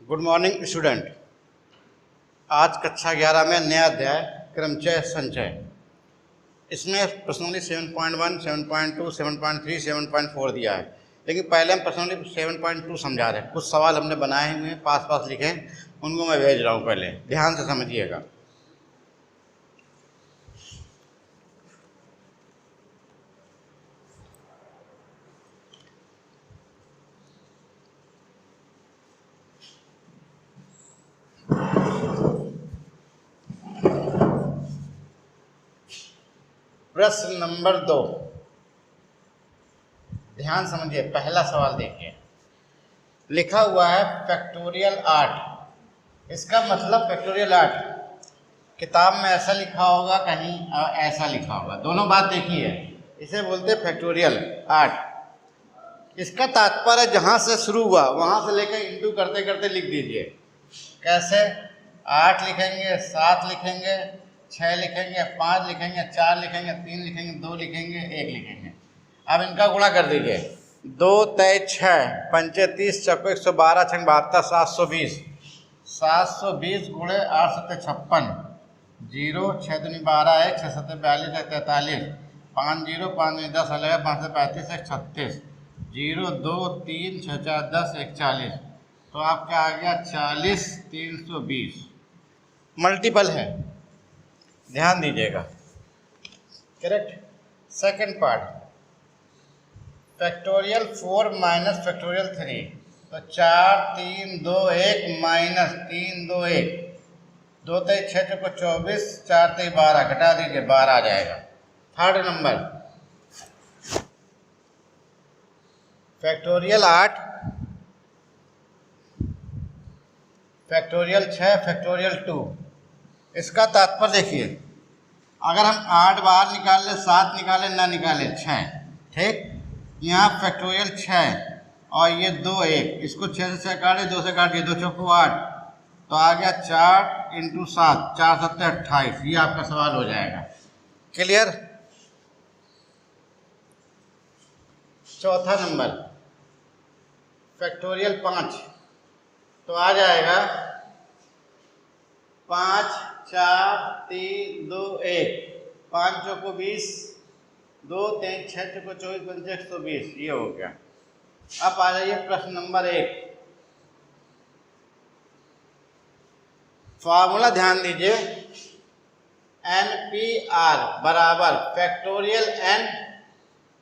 Good morning student. आज कक्षा 11 में नया अध्याय क्रमचय संचय, इसमें प्रश्नावली 7.1, 7.2, 7.3, 7.4 दिया है। लेकिन पहले हम प्रश्नावली 7.2 समझा रहे हैं। कुछ सवाल हमने बनाए हुए हैं, पास लिखे हैं, उनको मैं भेज रहा हूँ। पहले ध्यान से समझिएगा। प्रश्न नंबर 2, ध्यान समझिए। पहला सवाल देखिए, लिखा हुआ है फैक्टोरियल 8। इसका मतलब फैक्टोरियल 8 किताब में ऐसा लिखा होगा, कहीं ऐसा लिखा होगा, दोनों बात देखिए। इसे बोलते हैं फैक्टोरियल 8। इसका तात्पर्य जहाँ से शुरू हुआ वहाँ से लेकर इंटू करते करते लिख दीजिए। कैसे? 8 लिखेंगे, 7 लिखेंगे, 6 लिखेंगे, 5 लिखेंगे, 4 लिखेंगे, 3 लिखेंगे, 2 लिखेंगे, 1 लिखेंगे। अब इनका गुणा कर दीजिए। 2 तय 6, 5 30, चौको 112, 6 72, 720। 720 गुणे 8 7 56, 0 6 दूनी 12, 1 6 7 42, 1 43, 5 0 5 10 11, 5 35, 1 36, 0 2 3 6 4 10, 1 40। तो आपका आ गया 40 320। मल्टीपल है, ध्यान दीजिएगा। Correct. Second part, factorial 4 minus factorial 3। तो 4 3 2 1 माइनस 3 2 1, 2 तय 6 चौको 24, 4 तय 12, घटा दीजिए 12 आ जाएगा। Third number, factorial 8, factorial 6, factorial 2। इसका तात्पर्य देखिए, अगर हम 8 बाहर निकाल ले, 7 निकाले, ना निकाले, 6, ठीक। यहाँ फैक्टोरियल 6 और ये 2 1, इसको 6 से काटे, 2 से काटिए, 2 चौको 8, तो आ गया 4 इंटू 7, 4 7 28। ये आपका सवाल हो जाएगा। क्लियर। चौथा नंबर, फैक्टोरियल 5। तो आ जाएगा 5 4 3 2 1, 5 चौको 20, 2 3 6 चौको 24, 5 120। ये हो गया। अब आ जाइए प्रश्न नंबर 1। फॉर्मूला ध्यान दीजिए, NPR बराबर factorial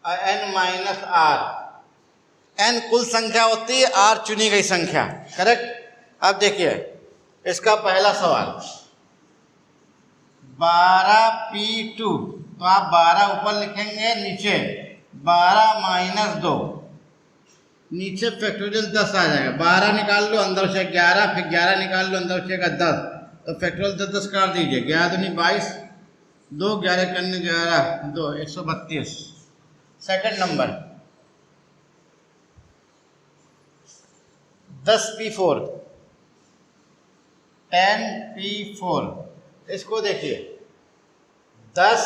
n minus r। n कुल संख्या होती है, r चुनी गई संख्या। करेक्ट। अब देखिए इसका पहला सवाल, 12p2। तो आप 12 ऊपर लिखेंगे, नीचे 12 माइनस 2, नीचे फैक्टोरियल 10 आ जाएगा। 12 निकाल लो, अंदर से 11, फिर 11 निकाल लो, अंदर से 10। तो फैक्टोरियल 10 10 काट दीजिए, 11 दूनी 22, 2 11 करने 11 2 132। Second number, 10p4, 10p4। इसको देखिए, 10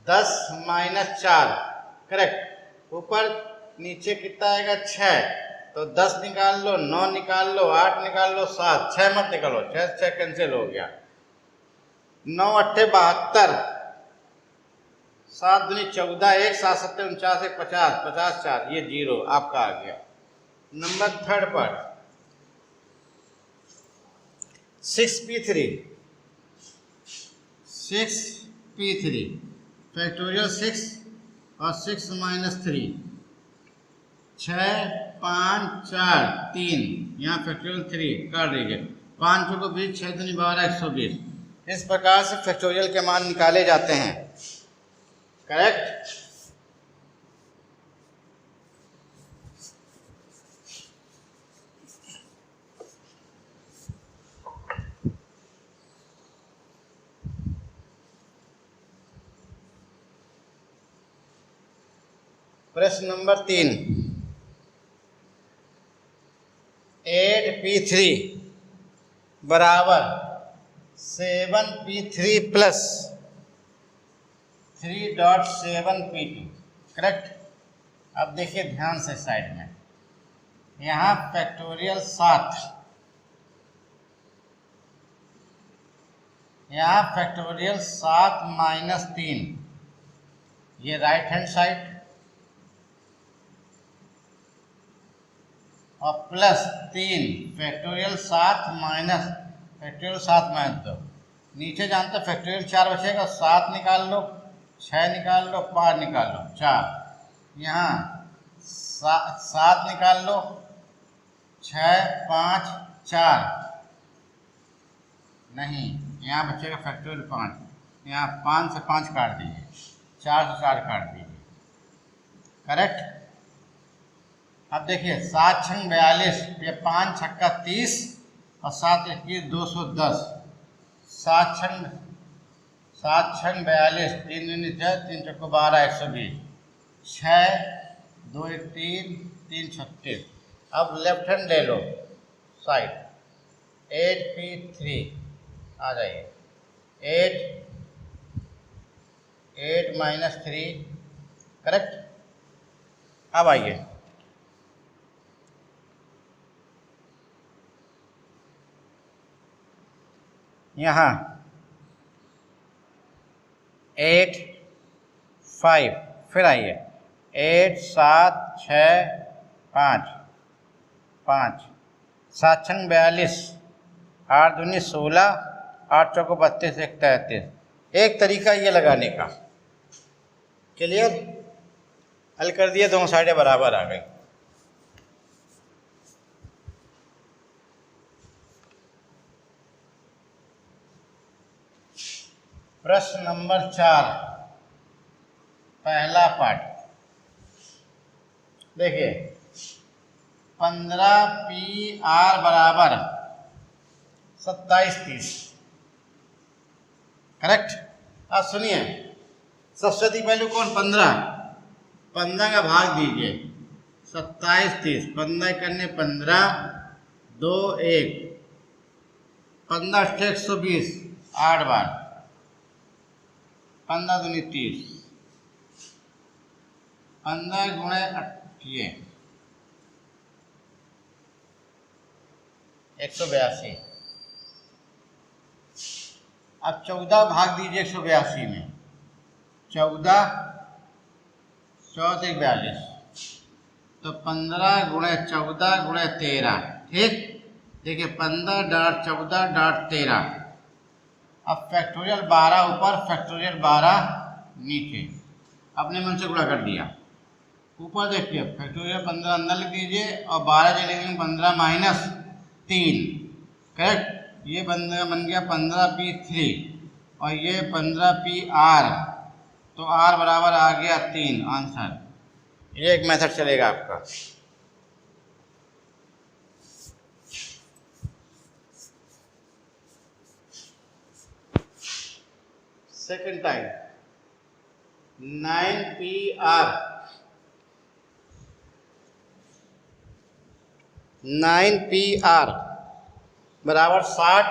10 माइनस 4। करेक्ट। ऊपर नीचे कितना आएगा? 6। तो 10 निकाल लो, 9 निकाल लो, 8 निकाल लो, 7, 6 मत निकालो, 6 कैंसिल हो गया। 9 8 72, 7 दूनी 14, 1 7 7 49, 1 50, 50 4, ये 0 आपका आ गया। नंबर थर्ड पर 6p3, 6p3 फैक्टोरियल 6 और 6 माइनस 3, 6 5 4 3, यहाँ फैक्टोरियल 3 कर दीजिए। 5 चौको 20, 6 दूनी 12, 120। इस प्रकार से फैक्टोरियल के मान निकाले जाते हैं। करेक्ट। प्रश्न नंबर 3, 8p3 बराबर 7p3 प्लस 3.7p2। करेक्ट। अब देखिए ध्यान से साइड में, यहाँ फैक्टोरियल 7, यहाँ फैक्टोरियल 7 माइनस 3, ये राइट हैंड साइड, और plus 3 factorial 7 minus factorial 7 minus 2, नीचे जानते फैक्टोरियल 4 बचेगा, 7 निकाल लो, 6 निकाल लो, 5 निकाल लो, 4, यहाँ 7 निकाल लो, 6 5 4, नहीं यहाँ बचेगा फैक्टोरियल 5, यहाँ 5 से 5 काट दीजिए, 4 से 4 काट दीजिए, करेक्ट। अब देखिए 7 छंग 42, ये 5 छक्का 30 और 7 21 210, 7 छंग 42, 3 दूनी 6, 3 चौको 12 120, 6 2 1 3 3 36। अब लेफ्ट हैंड ले लो साइड, 8p3 आ जाइए, 8 माइनस 3, करेक्ट। अब आइए यहाँ 8 5, फिर आइए 8 7 6 5 5, 7 छंग 42, 8 दूनी 16, 8 चौको 32 1 33। एक तरीका ये लगाने का, क्लियर, हल कर दिया, दोनों साइडें बराबर आ गई। प्रश्न नंबर 4, पहला पार्ट, देखिए 15PR बराबर 27 30, करेक्ट। अब सुनिए, सबसे अधिक वैल्यू कौन, 15, 15 का भाग दीजिए 27 30, 15 करने 15 2 1, 15 120, 8 बार, 15 दूनी 30, 15 गुणे 182। अब 14 भाग दीजिए 182 में, 14 14 42, तो 15 गुणे 14 गुणे 13, ठीक। देखिए 15 डॉट 14 डॉट 13। अब फैक्टोरियल 12 ऊपर, फैक्टोरियल 12 नीचे, अपने मन से गुणा कर दिया। ऊपर देखिए फैक्टोरियल 15 अंदर लिख दीजिए और 12 जो लिखेंगे 15 माइनस 3, करेक्ट। ये बन गया 15p3 और ये 15pr, तो r बराबर आ गया 3, आंसर। ये एक मेथड चलेगा आपका। सेकंड टाइम 9pr, 9pr बराबर 60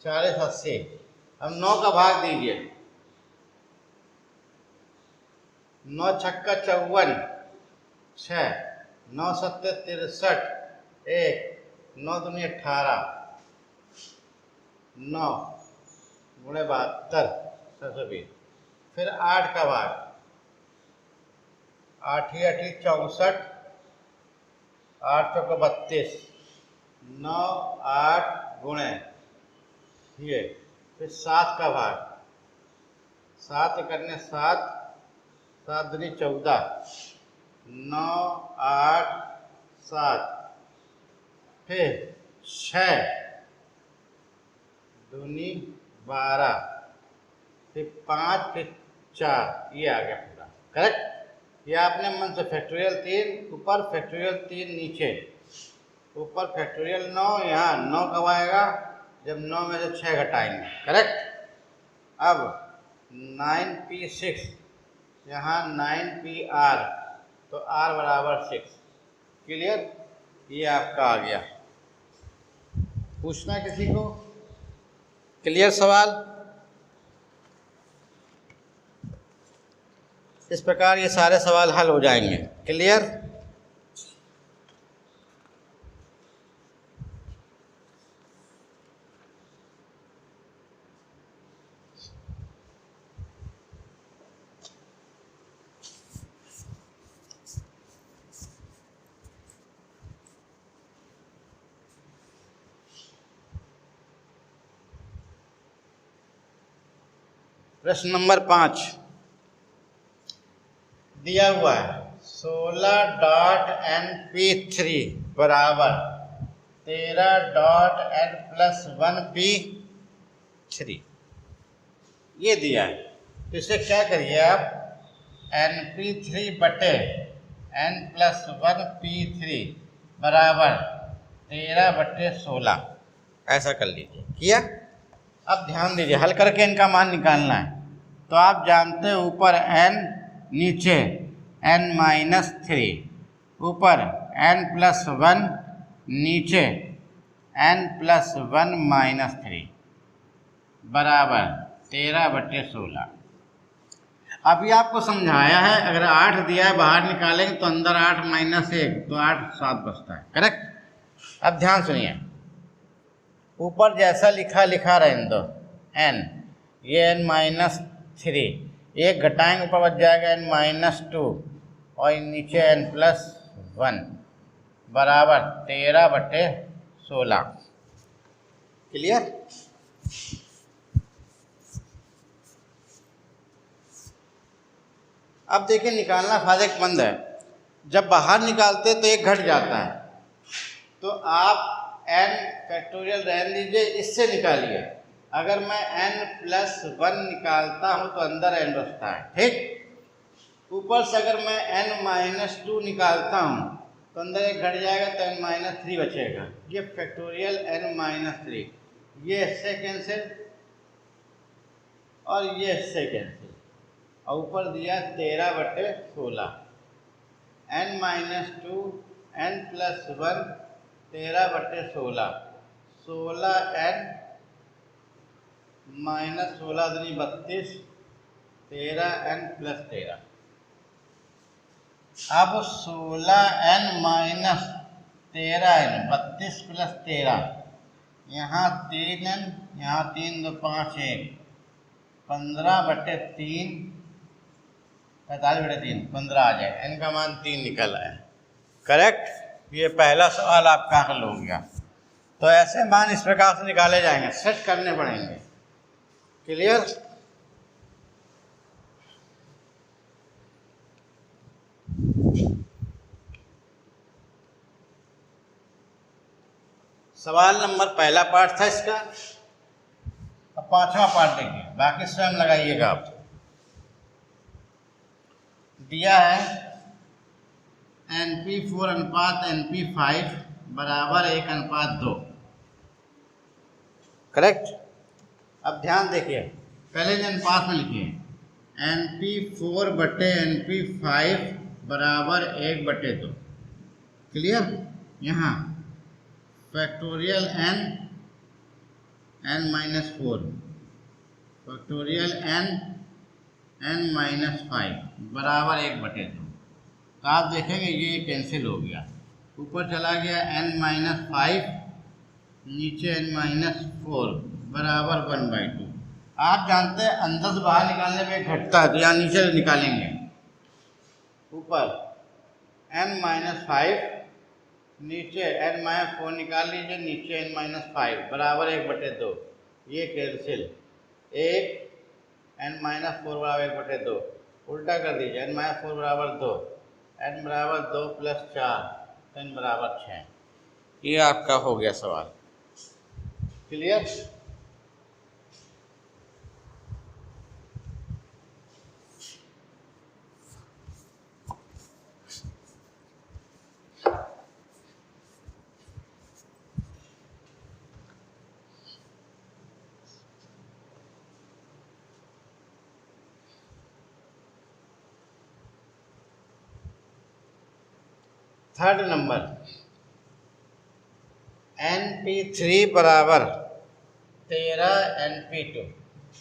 40 80। अब 9 का भाग दीजिए, 9 छक्का 54, 6 9 7 63, 1 9 दूनी 18, 9 गुणे 72 720। फिर 8 का भाग, 8 8 64, 8 चौको 32, 9 8 गुणे ये। फिर 7 का भाग, 7 करने 7 7 दूनी 14, 9 8 7, फिर 6 दूनी 12, फिर 5, फिर 4, ये आ गया पूरा, करेक्ट। ये आपने मन से फैक्टोरियल 3 ऊपर, फैक्टोरियल 3 नीचे, ऊपर फैक्टोरियल 9, यहाँ 9 कब आएगा, जब 9 में से 6 घटाएंगे, करेक्ट। अब 9p6, यहाँ 9pr, तो r बराबर 6, क्लियर। ये आपका आ गया। पूछना किसी को, क्लियर सवाल। इस प्रकार ये सारे सवाल हल हो जाएंगे, क्लियर। प्रश्न नंबर 5 दिया हुआ है 16.np3 बराबर 13.n+1p3 ये दिया है। तो इसे क्या करिए आप np3 बटे n+1p3 बराबर 13/16 ऐसा कर लीजिए। किया? अब ध्यान दीजिए, हल करके इनका मान निकालना है। तो आप जानते हैं ऊपर n नीचे n-3 ऊपर n+1 नीचे n+1-3 बराबर 13/16। अभी आपको समझाया है, अगर 8 दिया है बाहर निकालेंगे तो अंदर 8 - 1 तो 8 7 बचता है। करेक्ट? अब ध्यान सुनिए, ऊपर जैसा लिखा रहने दो n, ये n-3 एक घटाएंगे ऊपर बच जाएगा n-2 और नीचे n+1 बराबर 13/16। क्लियर? अब देखिए निकालना फायदेमंद है। जब बाहर निकालते तो एक घट जाता है, तो आप n फैक्टोरियल रहने दीजिए, इससे निकालिए। अगर मैं n+1 निकालता हूं तो अंदर n बचता है। ठीक? ऊपर से अगर मैं n-2 निकालता हूं तो अंदर एक घट जाएगा तो n-3 बचेगा। ये फैक्टोरियल n-3 ये इससे कैंसिल और ये इससे कैंसिल, और ऊपर दिया 13/16 n-2 n+1 13/16 16n -16 दूनी 32 13n+13। अब 16n - 13n 32 + 13 यहाँ 3n यहाँ 3 2 5 1 15/3 45/3 15 आ जाए। n का मान 3 निकल आया। करेक्ट? ये पहला सवाल आपका हल हो गया। तो ऐसे मान इस प्रकार से निकाले जाएंगे, सेट करने पड़ेंगे। क्लियर? सवाल नंबर पहला पार्ट था इसका। अब पांचवा पार्ट देखिए, बाकी स्वयं लगाइएगा आप। दिया है np4 अनुपात np5 बराबर 1:2। करेक्ट? अब ध्यान देखिए, पहले अनुपात में लिखिए np4 बटे np5 बराबर 1/2। क्लियर? यहाँ फैक्टोरियल n-4 फैक्टोरियल n-5 बराबर 1/2। तो आप देखेंगे ये कैंसिल हो गया, ऊपर चला गया n-5 नीचे n-4 बराबर 1/2। आप जानते हैं अंदर से बाहर निकालने में घटता है, तो यहाँ नीचे निकालेंगे। ऊपर n-5 नीचे n-4 निकाल लीजिए, नीचे n-5 बराबर 1/2। ये कैंसिल, 1 n-4 बराबर 1/2 उल्टा कर दीजिए, n-4 बराबर 2 n बराबर 2 + 4 n बराबर 6। ये आपका हो गया सवाल। क्लियर? थर्ड नंबर np3 बराबर 13 np2।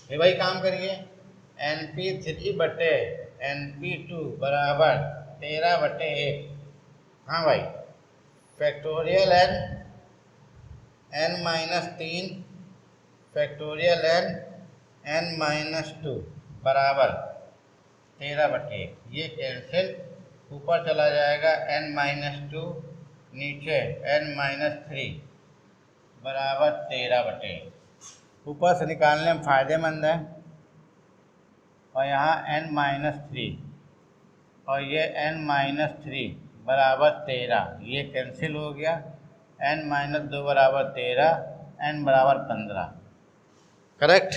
ये भाई काम करिए, np3 बटे np2 बराबर 13/1। हाँ भाई, फैक्टोरियल n-3 फैक्टोरियल n-2 बराबर 13/1। ये कैंसिल, ऊपर चला जाएगा n-2 नीचे n-3 बराबर 13/1। ऊपर से निकालने में फायदेमंद है। और यहाँ n-3 और ये n-3 बराबर 13, ये कैंसिल हो गया। n-2 बराबर 13, n बराबर 15। करेक्ट।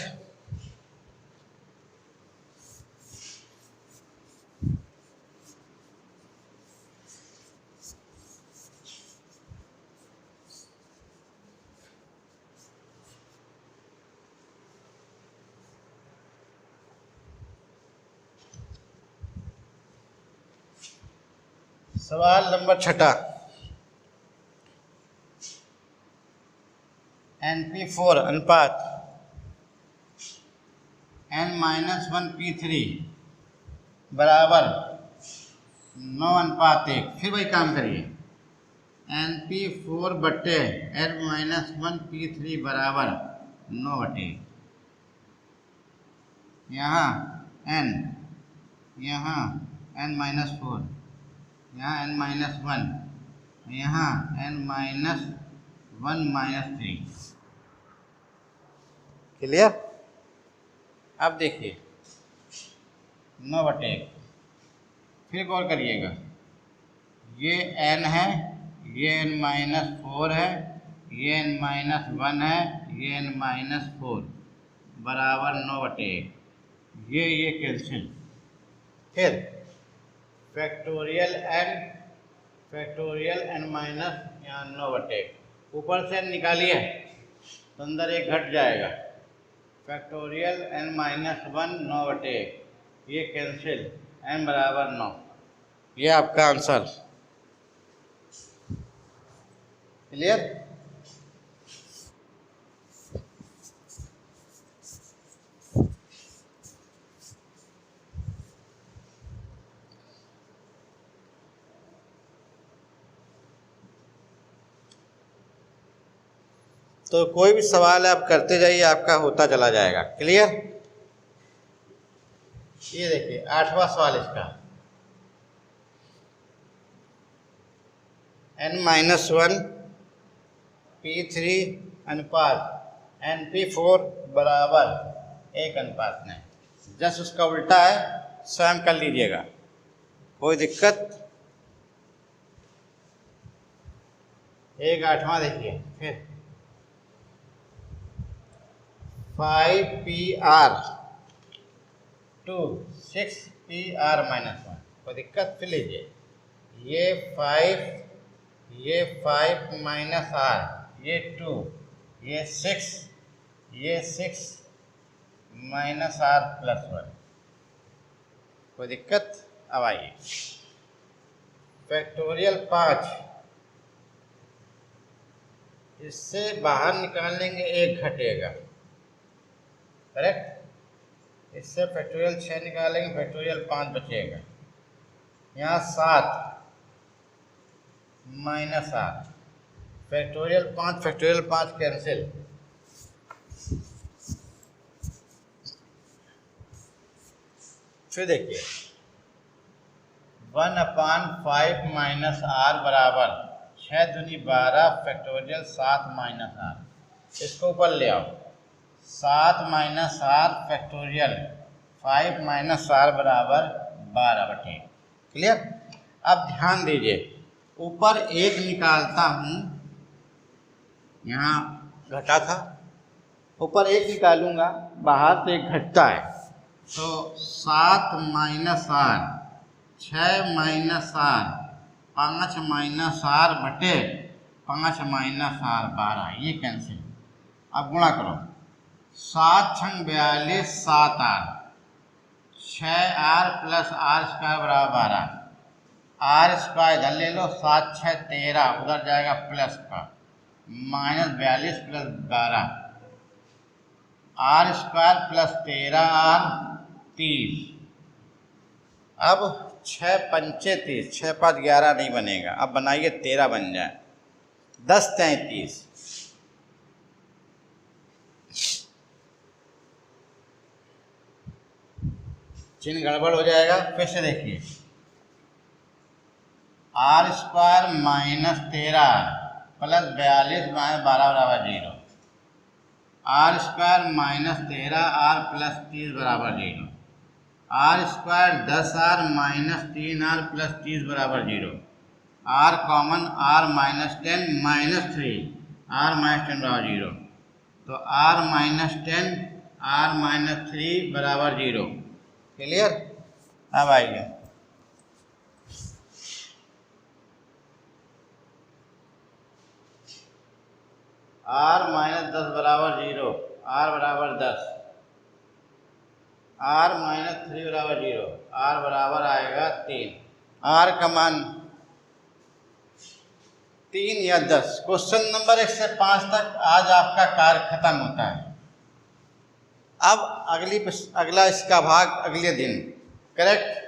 सवाल नंबर 6, Np4 अनुपात n-1p3 बराबर 9:1। फिर वही काम करिए, Np4 बटे n-1p3 बराबर 9/1। यहाँ n, यहाँ n-4, यहाँ n-1, यहाँ n-1-3। क्लियर। अब देखिए 9/1, फिर गौर करिएगा, ये n है, ये n-4 है, ये n-1 है, ये n-4 बराबर 9/1। ये कैंसिल। फिर फैक्टोरियल n माइनस यहाँ 9/1, ऊपर से n निकालिए तो अंदर एक घट जाएगा। फैक्टोरियल n-1 9/1, ये कैंसिल, n बराबर 9। ये आपका आंसर। क्लियर। तो कोई भी सवाल आप करते जाइए, आपका होता चला जाएगा। क्लियर। ये देखिए 8वां सवाल इसका, n-1 p3 अनुपात Np4 बराबर 1 में। जस्ट उसका उल्टा है, स्वयं कर लीजिएगा, कोई दिक्कत। 8वां देखिए, फिर 5pr to 6pr-1, कोई दिक्कत। फिर लीजिए, ये 5 माइनस r, ये 2, ये 6, ये 6 माइनस r प्लस 1, कोई दिक्कत। अब आइए फैक्टोरियल 5, इससे बाहर निकालेंगे, एक घटेगा। करेक्ट। इससे फैक्टोरियल 6 निकालेंगे, फैक्टोरियल 5 बचेगा। यहाँ 7 माइनस r, फैक्टोरियल 5 कैंसिल। फिर देखिए 1/5 माइनस r बराबर 6 दूनी 12 फैक्टोरियल 7 माइनस r। इसको ऊपर ले आओ, 7 minus r factorial 5 minus r बराबर 12/। क्लियर। अब ध्यान दीजिए, ऊपर 1 निकालता हूँ, यहाँ घटा था, ऊपर 1 निकालूंगा, बाहर से 1 घटता है, तो 7 minus r, 6 minus r, 5 minus r बटे 5 माइनस r 12, ये कैंसिल। अब गुणा करो, 7 छंग 42, 7r, 6r plus r square बराबर 12, r स्क्वायर इधर ले लो, 7 6 13, उधर जाएगा प्लस का, minus 42 plus 12, r square plus 13r 30। अब 6 पंचे 30, 6 5 11 नहीं बनेगा, अब बनाइए 13 बन जाए, 10 33। चिन्ह गड़बड़ हो जाएगा। फिर से देखिए, r square minus 13 plus 42 minus 12 बराबर 0, r square minus 13 r plus 30 बराबर 0। Are square 10r minus 3r plus 30 बराबर 0। R common, R minus 10 minus 3, R minus 10 बराबर 0। तो आर माइनस 10 आर माइनस 3 बराबर 0। क्लियर? अब आइए आर माइनस 10 बराबर 0, आर बराबर 10, आर माइनस 3 बराबर 0, आर बराबर आएगा 3। आर का मान 3 या 10। क्वेश्चन नंबर 1 से 5 तक आज आपका कार्य खत्म होता है। अब अगला इसका भाग अगले दिन। करेक्ट?